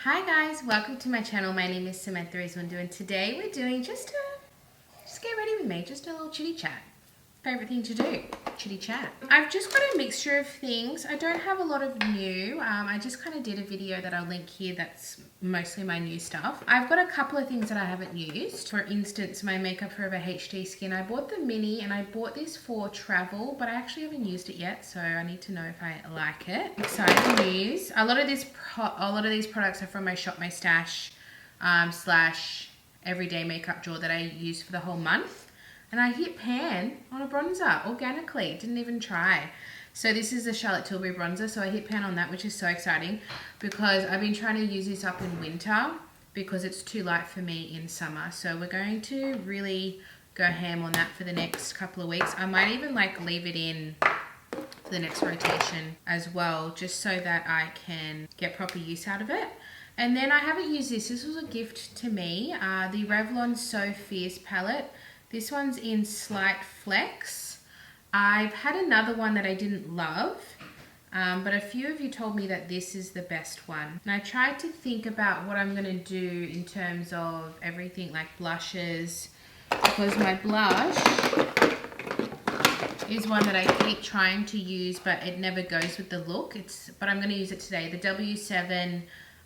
Hi guys, welcome to my channel. My name is Samantha Iswandu and today we're doing just get ready with me, just a little chitty chat. Favorite thing to do, chitty chat. I've just got a mixture of things. I don't have a lot of new. I just kind of did a video that I'll link here that's mostly my new stuff. I've got a couple of things that I haven't used. For instance, my Makeup Forever HD Skin. I bought the mini and I bought this for travel, but I actually haven't used it yet, so I need to know if I like it. Exciting news. A lot of these products are from my Shop My Stash slash everyday makeup drawer that I use for the whole month. And I hit pan on a bronzer organically, didn't even try. So this is a Charlotte Tilbury bronzer, so I hit pan on that, which is so exciting because I've been trying to use this up in winter because it's too light for me in summer. So we're going to really go ham on that for the next couple of weeks. I might even like leave it in for the next rotation as well, just so that I can get proper use out of it. And then I haven't used this. This was a gift to me, the Revlon So Fierce palette. This one's in Slight Flex. I've had another one that I didn't love, but a few of you told me that this is the best one. And I tried to think about what I'm gonna do in terms of everything like blushes, because my blush is one that I keep trying to use, but it never goes with the look. But I'm gonna use it today. The W7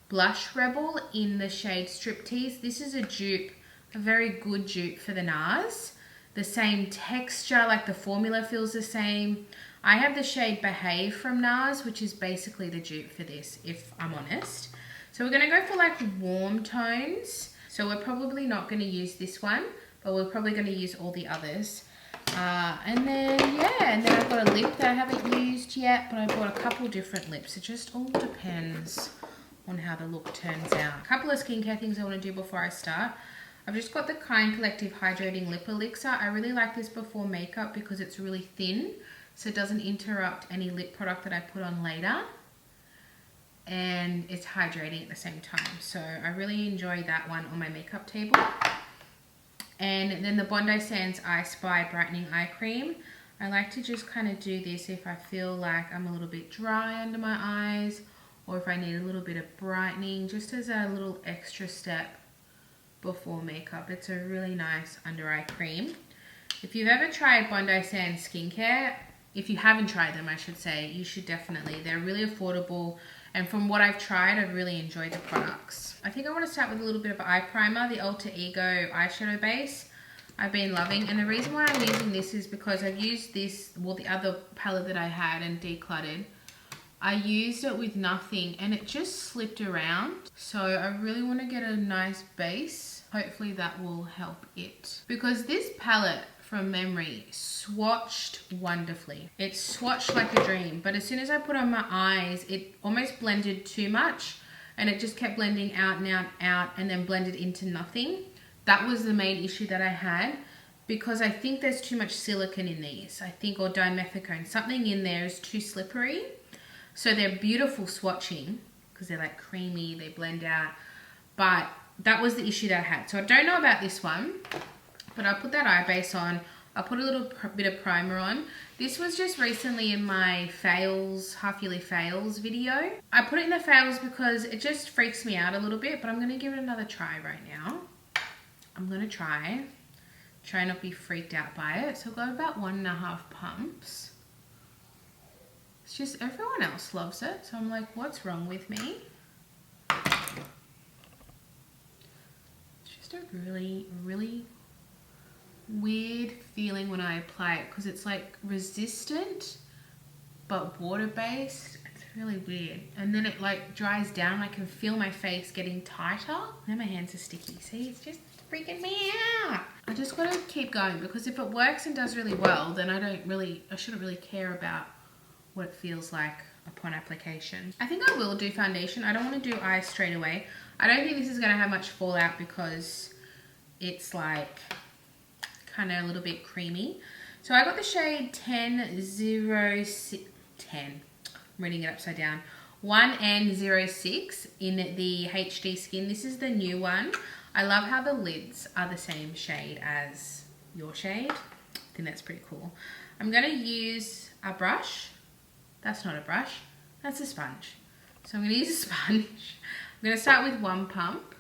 Blush Rebel in the shade Striptease. This is a dupe, a very good dupe for the NARS. The same texture, like the formula feels the same. I have the shade Behave from NARS, which is basically the dupe for this, if I'm honest. So we're gonna go for like warm tones. So we're probably not gonna use this one, but we're probably gonna use all the others. And then I've got a lip that I haven't used yet, but I bought a couple different lips. It just all depends on how the look turns out. A couple of skincare things I wanna do before I start. I've just got the Kind Collective Hydrating Lip Elixir. I really like this before makeup because it's really thin, so it doesn't interrupt any lip product that I put on later. And it's hydrating at the same time. So I really enjoy that one on my makeup table. And then the Bondi Sands I Spy Brightening Eye Cream. I like to just kind of do this if I feel like I'm a little bit dry under my eyes, or if I need a little bit of brightening, just as a little extra step before makeup. It's a really nice under eye cream. If you've ever tried Bondi Sands skincare, if you haven't tried them I should say, you should definitely. They're really affordable, and from what I've tried, I've really enjoyed the products. I think I want to start with a little bit of eye primer, the Alter Ego eyeshadow base. I've been loving, and the reason why I'm using this is because I've used this, well, the other palette that I had and decluttered, I used it with nothing and it just slipped around. So I really want to get a nice base. Hopefully that will help it. Because this palette, from memory, swatched wonderfully. It swatched like a dream, but as soon as I put on my eyes, it almost blended too much and it just kept blending out and out, out, and then blended into nothing. That was the main issue that I had, because I think there's too much silicone in these. I think, or dimethicone, something in there is too slippery. So they're beautiful swatching because they're like creamy, they blend out, but that was the issue that I had. So I don't know about this one, but I'll put that eye base on. I'll put a little bit of primer on. This was just recently in my fails, half-yearly fails video. I put it in the fails because it just freaks me out a little bit, but I'm gonna give it another try right now. I'm gonna try not be freaked out by it. So I'll go about 1.5 pumps. It's just everyone else loves it, so I'm like, what's wrong with me? It's just a really, really weird feeling when I apply it because it's like resistant but water-based. It's really weird. And then it like dries down. I can feel my face getting tighter. Now my hands are sticky. See, it's just freaking me out. I just gotta keep going because if it works and does really well, then I shouldn't really care about what it feels like upon application. I think I will do foundation. I don't want to do eyes straight away. I don't think this is going to have much fallout because it's like kind of a little bit creamy. So I got the shade 1006, I'm reading it upside down, 1N06 in the HD Skin. This is the new one. I love how the lids are the same shade as your shade. I think that's pretty cool. I'm going to use a brush. That's not a brush, that's a sponge. So I'm going to use a sponge. I'm going to start with one pump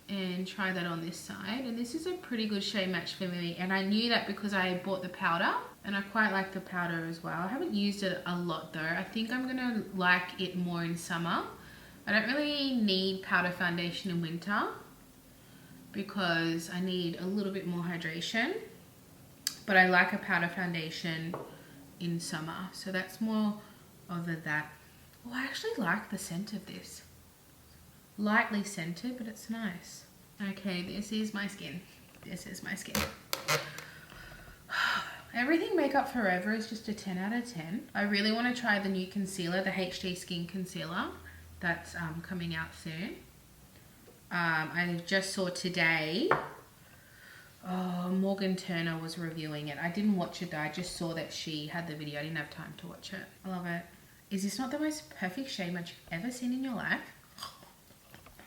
and try that on this side. And this is a pretty good shade match for me. And I knew that because I bought the powder, and I quite like the powder as well. I haven't used it a lot though. I think I'm going to like it more in summer. I don't really need powder foundation in winter because I need a little bit more hydration. But I like a powder foundation in summer. So that's more of that. Oh, I actually like the scent of this. Lightly scented, but it's nice. Okay, this is my skin. This is my skin. Everything Makeup Forever is just a 10 out of 10. I really want to try the new concealer, the HD Skin Concealer. That's coming out soon. I just saw today, Morgan Turner was reviewing it. I didn't watch it though, I just saw that she had the video. I didn't have time to watch it. I love it. Is this not the most perfect shade match you've ever seen in your life?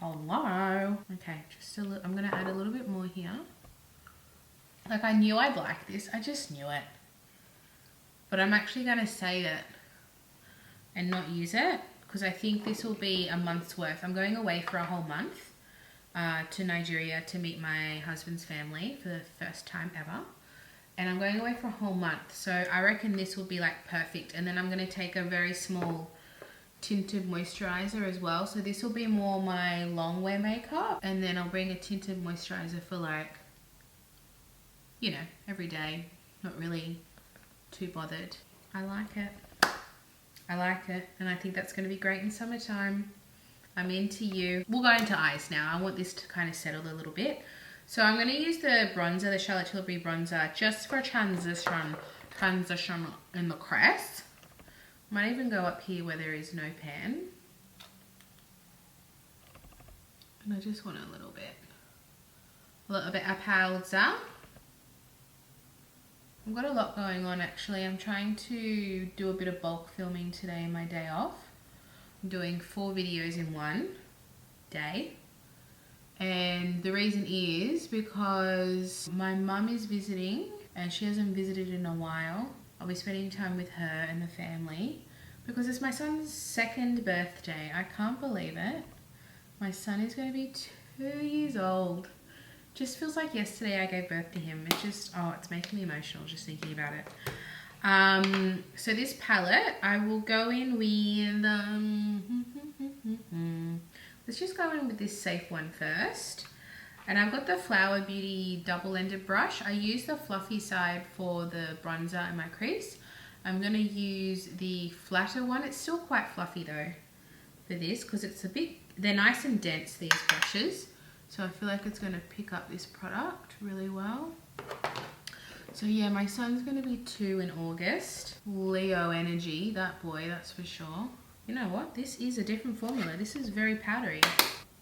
Hello. Okay, just a little, I'm gonna add a little bit more here. Like I knew I'd like this, I just knew it. But I'm actually gonna save it and not use it because I think this will be a month's worth. I'm going away for a whole month to Nigeria to meet my husband's family for the first time ever. And I'm going away for a whole month. So I reckon this will be like perfect. And then I'm gonna take a very small tinted moisturizer as well. So this will be more my long wear makeup. And then I'll bring a tinted moisturizer for like, you know, every day. Not really too bothered. I like it. I like it. And I think that's going to be great in summertime. I'm into you. We'll go into eyes now. I want this to kind of settle a little bit. So I'm going to use the bronzer, the Charlotte Tilbury bronzer, just for transition in the crest. Might even go up here where there is no pan. And I just want a little bit of powder. I've got a lot going on actually. I'm trying to do a bit of bulk filming today, my day off. I'm doing 4 videos in one day. And the reason is because my mum is visiting and she hasn't visited in a while. I'll be spending time with her and the family because it's my son's 2nd birthday. I can't believe it. My son is going to be 2 years old. Just feels like yesterday I gave birth to him. It just, oh, it's making me emotional just thinking about it. So this palette, I will go in with, let's just go in with this safe one first. And I've got the Flower Beauty double-ended brush. I use the fluffy side for the bronzer in my crease. I'm going to use the flatter one. It's still quite fluffy though for this because it's a bit, they're nice and dense, these brushes. So I feel like it's going to pick up this product really well. So yeah, my son's going to be 2 in August. Leo energy, that boy, that's for sure. You know what? This is a different formula. This is very powdery.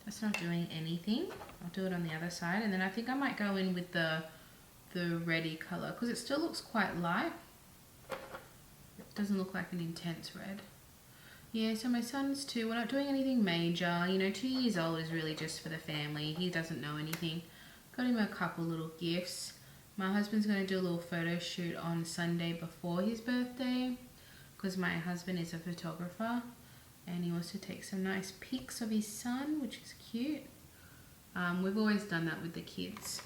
That's not doing anything. I'll do it on the other side. And then I think I might go in with the reddy color because it still looks quite light. It doesn't look like an intense red. Yeah, so my son's 2. We're not doing anything major. You know, 2 years old is really just for the family. He doesn't know anything. Got him a couple little gifts. My husband's going to do a little photo shoot on Sunday before his birthday because my husband is a photographer and he wants to take some nice pics of his son, which is cute. We've always done that with the kids.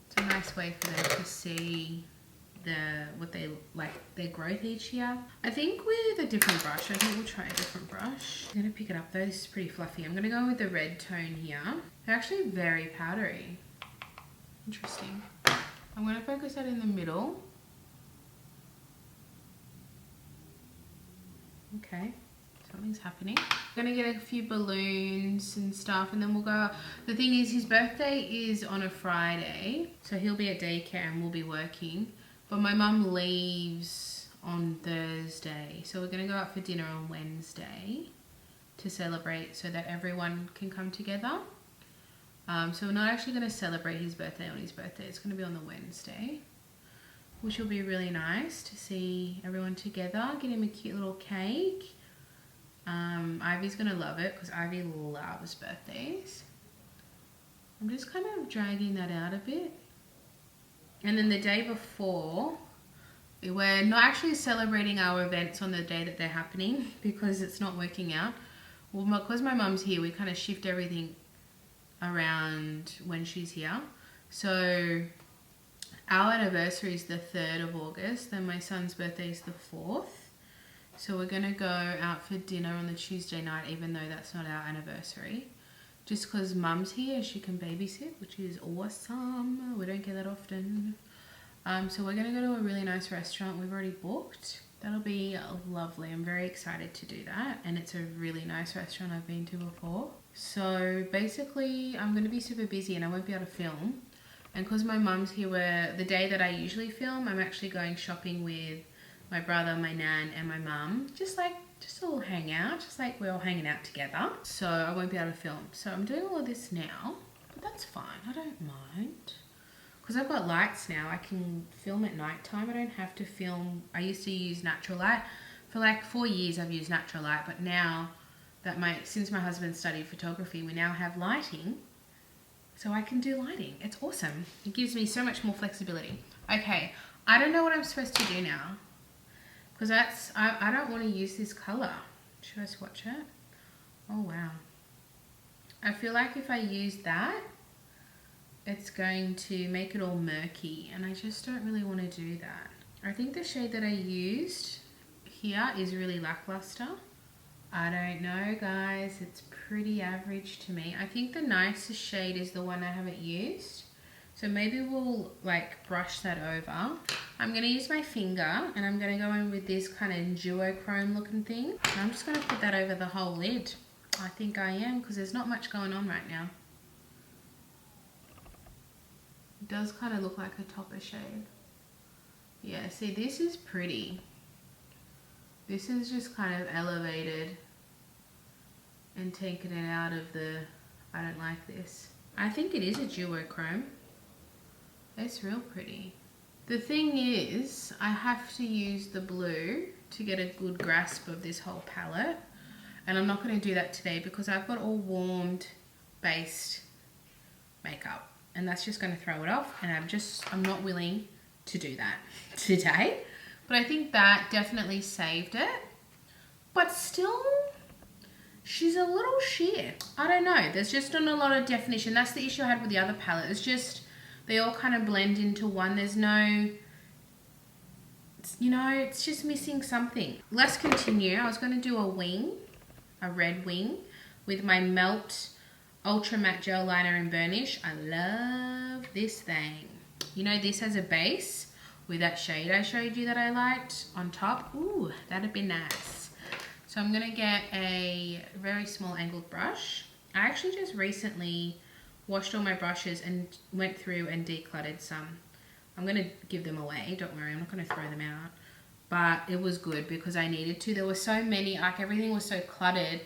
It's a nice way for them to see what they like, their growth each year. I think with a different brush, I think we'll try a different brush. I'm gonna pick it up though, this is pretty fluffy. I'm gonna go with the red tone here. They're actually very powdery. Interesting. I'm gonna focus that in the middle. Okay, something's happening. I'm gonna get a few balloons and stuff and then we'll go. The thing is, his birthday is on a Friday, so he'll be at daycare and we'll be working. But my mum leaves on Thursday, so we're going to go out for dinner on Wednesday to celebrate so that everyone can come together. So we're not actually going to celebrate his birthday on his birthday. It's going to be on the Wednesday, which will be really nice to see everyone together. Get him a cute little cake. Ivy's going to love it because Ivy loves birthdays. I'm just kind of dragging that out a bit. And then the day before, we're not actually celebrating our events on the day that they're happening because it's not working out. well, because my mum's here, we kind of shift everything around when she's here. So our anniversary is the 3rd of August, then my son's birthday is the 4th. So we're going to go out for dinner on the Tuesday night, even though that's not our anniversary. Just because mum's here, she can babysit, which is awesome. We don't get that often. So we're going to go to a really nice restaurant we've already booked. That'll be lovely. I'm very excited to do that. And it's a really nice restaurant I've been to before. So basically, I'm going to be super busy and I won't be able to film. And because my mum's here, where the day that I usually film, I'm actually going shopping with my brother, my nan, and my mum. Just a little hangout, just like we're all hanging out together. So I won't be able to film. So I'm doing all of this now, but that's fine. I don't mind. Because I've got lights now, I can film at night time. I don't have to film. I used to use natural light. For like 4 years I've used natural light, but now that since my husband studied photography, we now have lighting. So I can do lighting. It's awesome. It gives me so much more flexibility. Okay, I don't know what I'm supposed to do now. Because I don't want to use this colour. Should I swatch it? Oh wow. I feel like if I use that, it's going to make it all murky, and I just don't really want to do that. I think the shade that I used here is really lackluster. I don't know, guys. It's pretty average to me. I think the nicest shade is the one I haven't used. So maybe we'll like brush that over. I'm going to use my finger and I'm going to go in with this kind of duochrome looking thing. And I'm just going to put that over the whole lid. I think I am, because there's not much going on right now. It does kind of look like a topper shade. Yeah, see, this is pretty. This is just kind of elevated and taken it out of the, I don't like this. I think it is a duochrome. It's real pretty. The thing is, I have to use the blue to get a good grasp of this whole palette. And I'm not going to do that today because I've got all warmed based makeup. And that's just going to throw it off, and I'm not willing to do that today. But I think that definitely saved it. But still, she's a little sheer. I don't know. There's just not a lot of definition. That's the issue I had with the other palette. It's just, they all kind of blend into one. There's no, you know, it's just missing something. Let's continue. I was going to do a wing, a red wing, with my Melt Ultra Matte Gel Liner and Burnish. I love this thing. You know, this has a base with that shade I showed you that I liked on top. Ooh, that'd be nice. So I'm gonna get a very small angled brush. I actually just recently washed all my brushes and went through and decluttered some. I'm gonna give them away, don't worry, I'm not gonna throw them out. But it was good because I needed to. There were so many, like everything was so cluttered,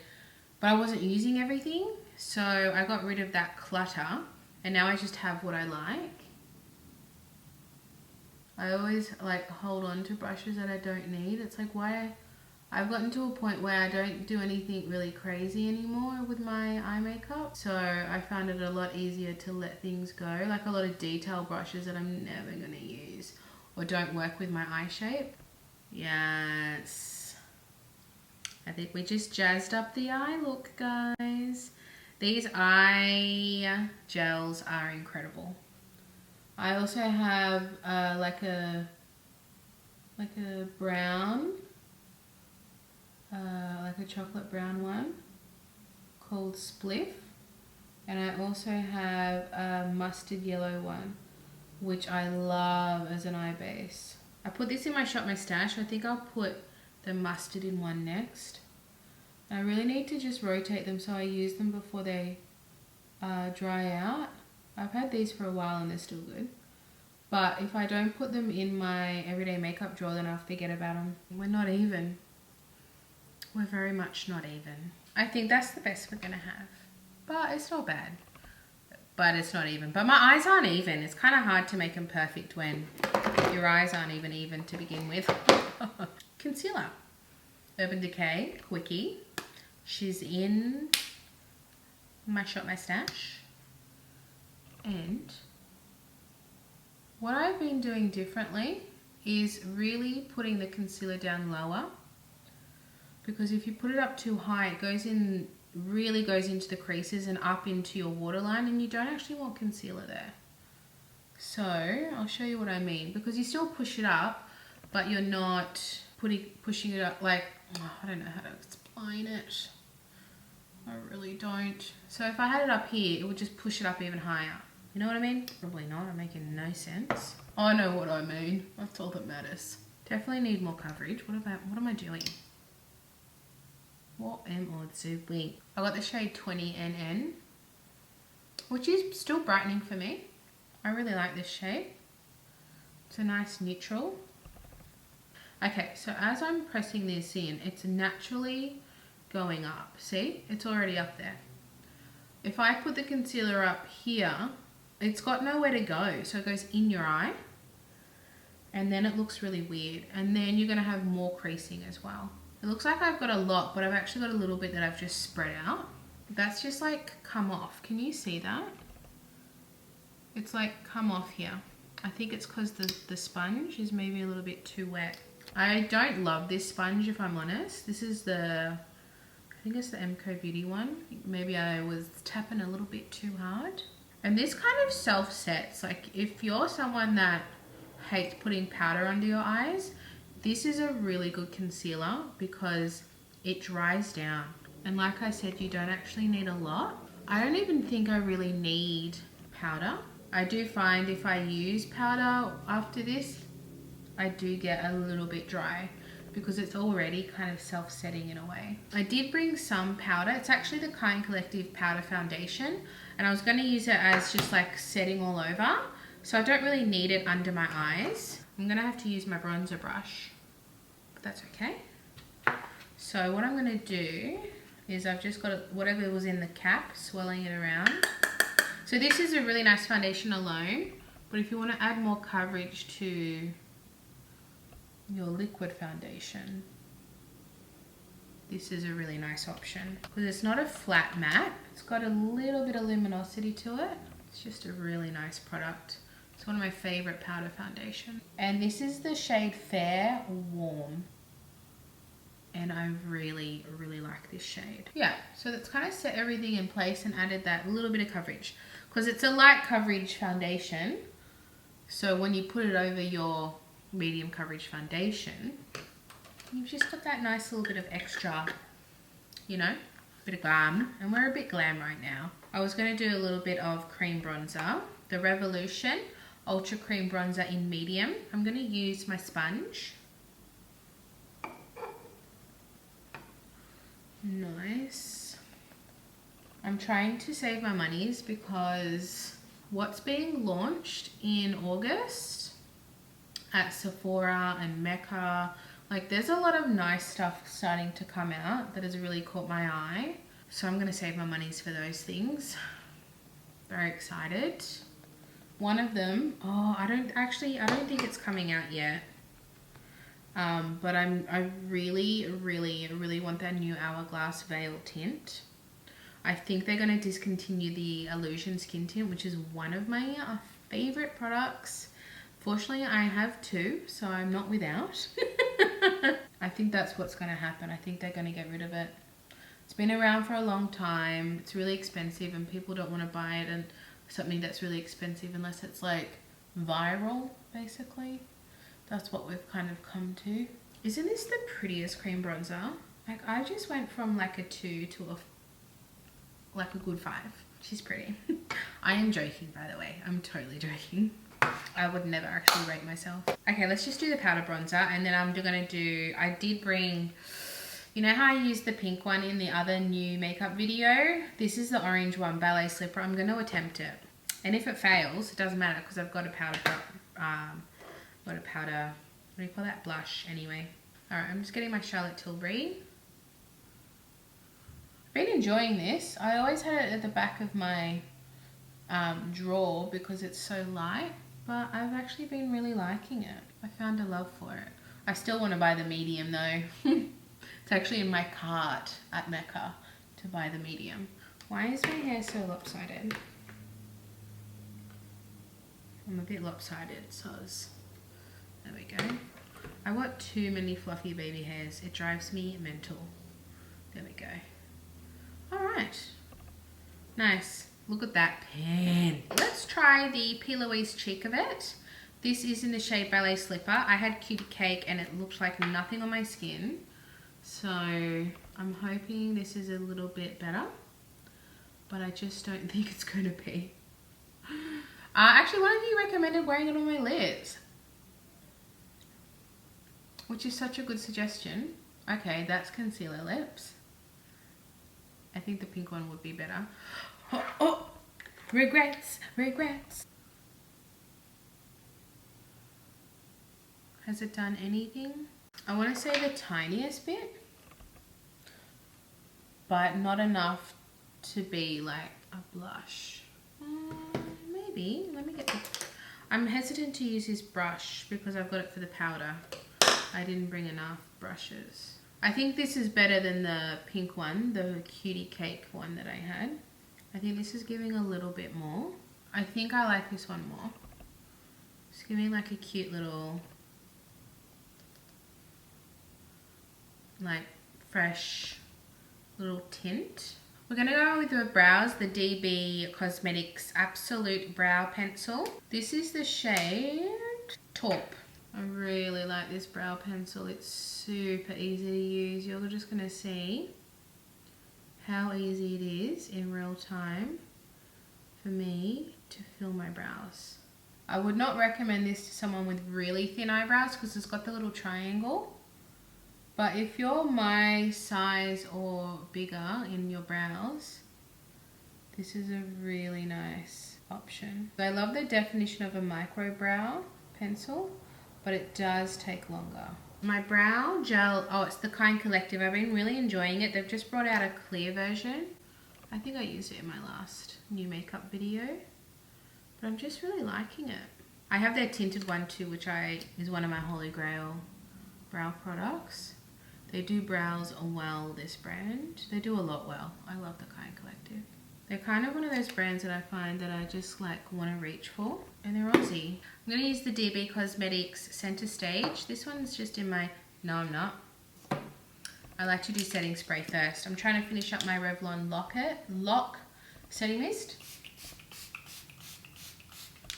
but I wasn't using everything. So I got rid of that clutter and now I just have what I like. I always like hold on to brushes that I don't need. It's like why I've gotten to a point where I don't do anything really crazy anymore with my eye makeup. So I found it a lot easier to let things go. Like a lot of detail brushes that I'm never gonna use or don't work with my eye shape. Yes. I think we just jazzed up the eye look, guys. These eye gels are incredible. I also have like a brown, like a chocolate brown one called Spliff. And I also have a mustard yellow one, which I love as an eye base. I put this in my Shop My Stash. I think I'll put the mustard in one next. I really need to just rotate them so I use them before they dry out. I've had these for a while and they're still good. But if I don't put them in my everyday makeup drawer, then I'll forget about them. We're not even. We're very much not even. I think that's the best we're gonna have. But it's not bad. But it's not even. But my eyes aren't even. It's kind of hard to make them perfect when your eyes aren't even to begin with. Concealer. Urban Decay Quickie. She's in my Shop My Stash. And what I've been doing differently is really putting the concealer down lower. because if you put it up too high, it goes in, really goes into the creases and up into your waterline, and you don't actually want concealer there. So I'll show you what I mean, because you still push it up, but you're not pushing it up like, oh, I don't know how to explain it. I really don't. So if I had it up here, it would just push it up even higher. You know what I mean? Probably not. I'm making no sense. I know what I mean. That's all that matters. Definitely need more coverage. What am I doing? What am I doing? I got the shade 20NN, which is still brightening for me. I really like this shade. It's a nice neutral. Okay, so as I'm pressing this in, it's naturally going up. See? It's already up there. If I put the concealer up here, it's got nowhere to go. So it goes in your eye. And then it looks really weird. And then you're going to have more creasing as well. It looks like I've got a lot, but I've actually got a little bit that I've just spread out. That's just like come off. Can you see that? It's like come off here. I think it's because the sponge is maybe a little bit too wet. I don't love this sponge, if I'm honest. This is I think it's the MCO Beauty one. Maybe I was tapping a little bit too hard. And this kind of self-sets. Like if you're someone that hates putting powder under your eyes, this is a really good concealer because it dries down. And like I said, you don't actually need a lot. I don't even think I really need powder. I do find if I use powder after this, I do get a little bit dry because it's already kind of self-setting in a way. I did bring some powder. It's actually the Kind Collective Powder Foundation, and I was going to use it as just like setting all over. So I don't really need it under my eyes. I'm going to have to use my bronzer brush, but that's okay. So what I'm going to do is I've just got whatever was in the cap, swirling it around. So this is a really nice foundation alone, but if you want to add more coverage to your liquid foundation, this is a really nice option because it's not a flat matte. It's got a little bit of luminosity to it. It's just a really nice product. It's one of my favorite powder foundation. And this is the shade Fair Warm. And I really, really like this shade. Yeah, so that's kind of set everything in place and added that little bit of coverage. Because it's a light coverage foundation. So when you put it over your medium coverage foundation, you've just got that nice little bit of extra, you know, bit of glam. And we're a bit glam right now. I was going to do a little bit of cream bronzer. The Revolution Ultra Cream Bronzer in medium. I'm going to use my sponge. Nice. I'm trying to save my monies because what's being launched in August at Sephora and Mecca, like there's a lot of nice stuff starting to come out that has really caught my eye. So I'm going to save my monies for those things. Very excited. One of them, oh, I don't think it's coming out yet. But I really, really, really want that new Hourglass Veil tint. I think they're going to discontinue the Illusion Skin Tint, which is one of my favorite products. Fortunately, I have two, so I'm not without. I think that's what's going to happen. I think they're going to get rid of it. It's been around for a long time. It's really expensive and people don't want to buy it, and something that's really expensive unless it's like viral, basically. That's what we've kind of come to. Isn't this the prettiest cream bronzer? Like I just went from like a 2 to a good 5. She's pretty. I am joking, by the way. I'm totally joking. I would never actually rate myself. Okay, let's just do the powder bronzer, and then I'm gonna do, I did bring, you know how I used the pink one in the other new makeup video? This is the orange one, Ballet Slipper. I'm gonna attempt it. And if it fails, it doesn't matter because I've got a powder, what do you call that? Blush, anyway. Alright, I'm just getting my Charlotte Tilbury. I've been enjoying this. I always had it at the back of my drawer because it's so light, but I've actually been really liking it. I found a love for it. I still want to buy the medium though. It's actually in my cart at Mecca to buy the medium. Why is my hair so lopsided? I'm a bit lopsided, so there we go. I got too many fluffy baby hairs. It drives me mental. There we go. All right. Nice. Look at that pen. Let's try the P. Louise Cheek of it. This is in the shade Ballet Slipper. I had Cutie Cake and it looked like nothing on my skin. So I'm hoping this is a little bit better. But I just don't think it's going to be. Actually, one of you recommended wearing it on my lids, which is such a good suggestion. Okay, that's concealer lips. I think the pink one would be better. Oh, regrets, regrets. Has it done anything? I want to say the tiniest bit, but not enough to be like a blush. Maybe, let me get the... I'm hesitant to use this brush because I've got it for the powder. I didn't bring enough brushes. I think this is better than the pink one, the Cutie Cake one that I had. I think this is giving a little bit more. I think I like this one more. It's giving like a cute little, like fresh little tint. We're going to go with the brows, the DB Cosmetics Absolute Brow Pencil. This is the shade Taupe. I really like this brow pencil. It's super easy to use. You're just going to see how easy it is in real time for me to fill my brows. I would not recommend this to someone with really thin eyebrows because it's got the little triangle. But if you're my size or bigger in your brows, this is a really nice option. I love the definition of a micro brow pencil, but it does take longer. My brow gel, oh, it's the Kind Collective. I've been really enjoying it. They've just brought out a clear version. I think I used it in my last new makeup video, but I'm just really liking it. I have their tinted one too, which is one of my holy grail brow products. They do brows well, this brand. They do a lot well. I love the Kind Collective. They're kind of one of those brands that I find that I just like want to reach for, and they're Aussie. I'm going to use the DB Cosmetics Center Stage. This one's just in my, no I'm not. I like to do setting spray first. I'm trying to finish up my Revlon Lock Setting Mist.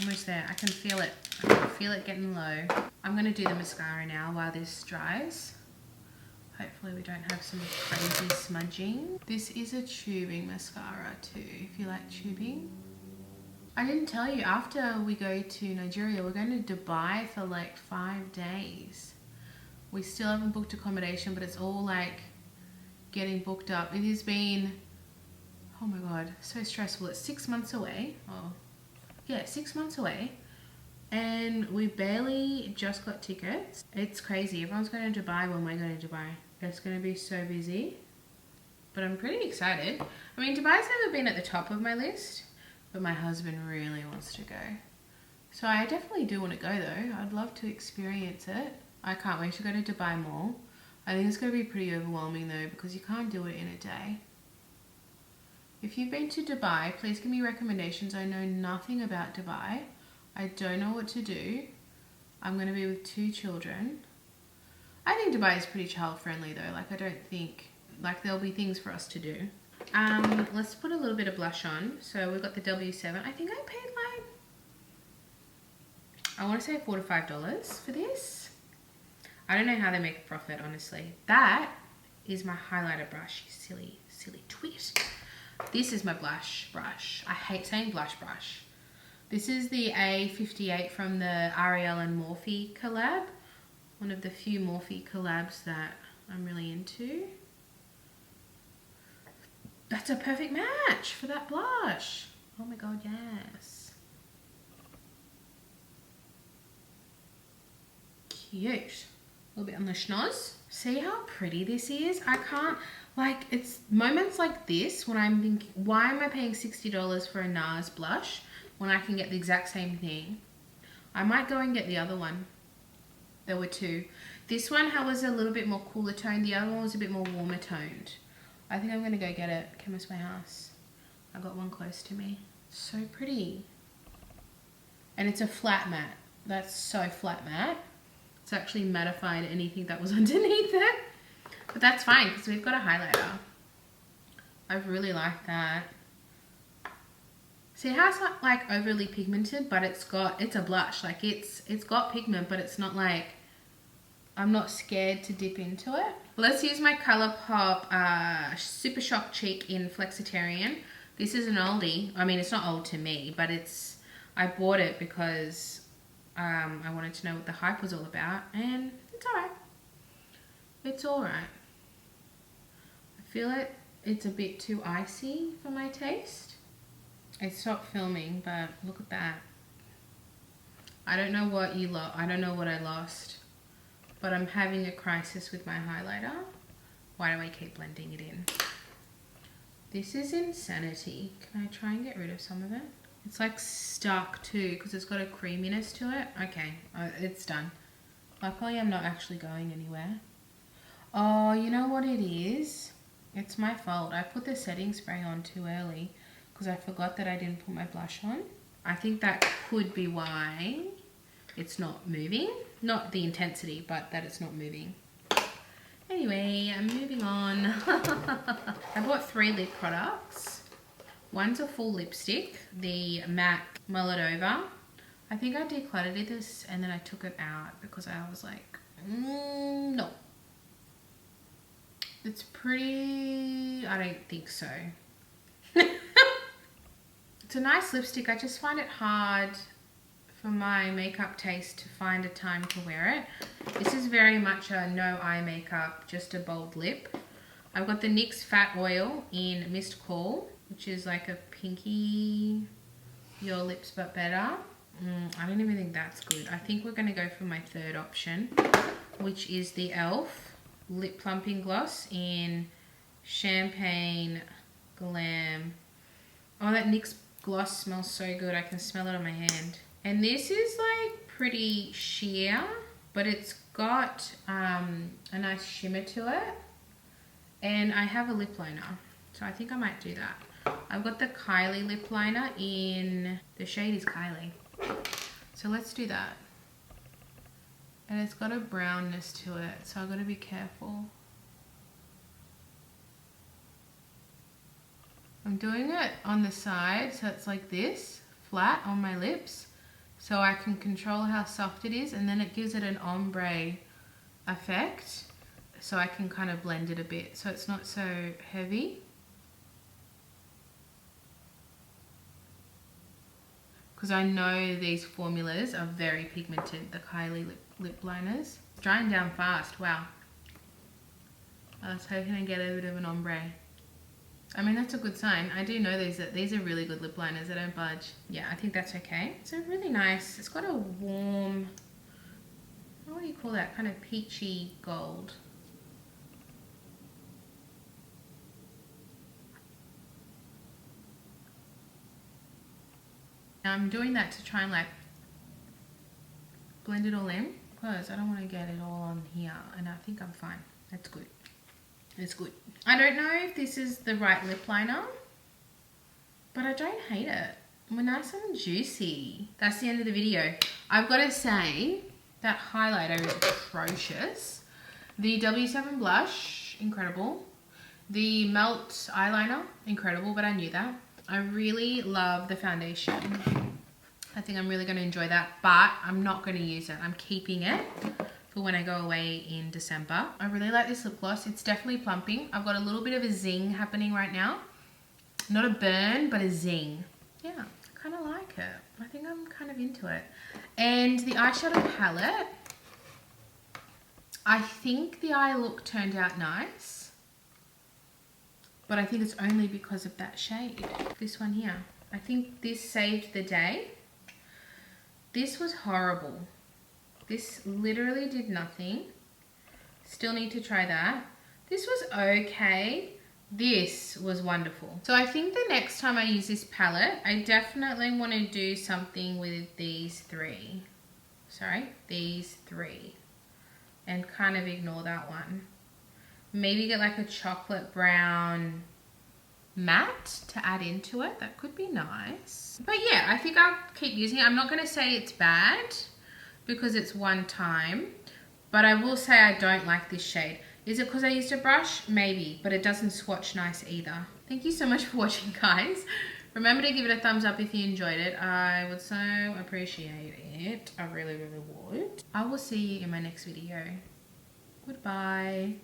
Almost there, I can feel it. I can feel it getting low. I'm going to do the mascara now while this dries. Hopefully we don't have some crazy smudging. This is a tubing mascara too, if you like tubing. I didn't tell you, after we go to Nigeria, we're going to Dubai for like 5 days. We still haven't booked accommodation, but it's all like getting booked up. It has been, oh my God, so stressful. It's 6 months away. Oh, yeah, 6 months away. And we barely just got tickets. It's crazy. Everyone's going to Dubai when we're going to Dubai. It's going to be so busy. But I'm pretty excited. I mean, Dubai's never been at the top of my list, but my husband really wants to go. So I definitely do want to go though. I'd love to experience it. I can't wait to go to Dubai Mall. I think it's going to be pretty overwhelming though, because you can't do it in a day. If you've been to Dubai, please give me recommendations. I know nothing about Dubai. I don't know what to do. I'm going to be with 2 children. I think Dubai is pretty child friendly though. Like I don't think, like there'll be things for us to do. Let's put a little bit of blush on. So we've got the W7. I think I paid like, I want to say $4 to $5 for this. I don't know how they make a profit, honestly. That is my highlighter brush, you silly twit. This is my blush brush. I hate saying blush brush. This is the A58 from the Ariel and Morphe collab. One of the few Morphe collabs that I'm really into. That's a perfect match for that blush. Oh my God, yes. Cute. A little bit on the schnoz. See how pretty this is? I can't, like, it's moments like this when I'm thinking, why am I paying $60 for a NARS blush when I can get the exact same thing? I might go and get the other one. There were 2. This one was a little bit more cooler toned. The other one was a bit more warmer toned. I think I'm going to go get it. Chemist Warehouse. I got one close to me. So pretty. And it's a flat matte. That's so flat matte. It's actually mattified anything that was underneath it. But that's fine because we've got a highlighter. I really like that. See how it's not like overly pigmented, but it's a blush. Like it's got pigment, but it's not like, I'm not scared to dip into it. Let's use my ColourPop Super Shock Cheek in Flexitarian. This is an oldie. I mean, it's not old to me, but I bought it because I wanted to know what the hype was all about, and it's alright. It's alright. I feel it's a bit too icy for my taste. I stopped filming, but look at that. I don't know what I don't know what I lost, but I'm having a crisis with my highlighter. Why do I keep blending it in? This is insanity. Can I try and get rid of some of it? It's like stuck too because it's got a creaminess to it. Okay, it's done. Luckily I'm not actually going anywhere. Oh, you know what it is? It's my fault. I put the setting spray on too early because I forgot that I didn't put my blush on. I think that could be why it's not moving. Not the intensity, but that it's not moving. Anyway, I'm moving on. I bought 3 lip products. One's a full lipstick, the MAC Mull It Over. I think I decluttered this and then I took it out because I was like, no. It's pretty, I don't think so. It's a nice lipstick. I just find it hard for my makeup taste to find a time to wear it. This is very much a no eye makeup, just a bold lip. I've got the NYX Fat Oil in Mist Call, which is like a pinky, your lips but better. I don't even think that's good. I think we're going to go for my third option, which is the e.l.f. Lip Plumping Gloss in Champagne Glam. Oh, that NYX gloss smells so good. I can smell it on my hand. And this is like pretty sheer, but it's got a nice shimmer to it. And I have a lip liner, so I think I might do that. I've got the Kylie lip liner in, the shade is Kylie. So let's do that. And it's got a brownness to it, so I've got to be careful. I'm doing it on the side, so it's like this, flat on my lips, so I can control how soft it is, and then it gives it an ombre effect, so I can kind of blend it a bit, so it's not so heavy. Because I know these formulas are very pigmented, the Kylie lip liners. It's drying down fast, wow. I was hoping to get a bit of an ombre. I mean, that's a good sign. I do know these are really good lip liners, they don't budge. Yeah, I think that's okay. It's a really nice, it's got a warm, what do you call that, kind of peachy gold. Now I'm doing that to try and like blend it all in because I don't want to get it all on here, and I think I'm fine. That's good. It's good. I don't know if this is the right lip liner, but I don't hate it. We're nice and juicy. That's the end of the video. I've got to say that highlighter is atrocious. The W7 blush, incredible. The Melt eyeliner, incredible, but I knew that. I really love the foundation. I think I'm really going to enjoy that, but I'm not going to use it. I'm keeping it for when I go away in December. I really like this lip gloss. It's definitely plumping. I've got a little bit of a zing happening right now. Not a burn, but a zing. Yeah, I kind of like it. I think I'm kind of into it. And the eyeshadow palette, I think the eye look turned out nice, but I think it's only because of that shade. This one here. I think this saved the day. This was horrible. This literally did nothing. Still need to try that. This was okay. This was wonderful. So I think the next time I use this palette, I definitely want to do something with these three. Sorry, these three. And kind of ignore that one. Maybe get like a chocolate brown matte to add into it. That could be nice. But yeah, I think I'll keep using it. I'm not going to say it's bad because it's one time, but I will say I don't like this shade. Is it because I used a brush? Maybe, but it doesn't swatch nice either. Thank you so much for watching, guys. Remember to give it a thumbs up if you enjoyed it. I would so appreciate it. I really, really would. I will see you in my next video. Goodbye.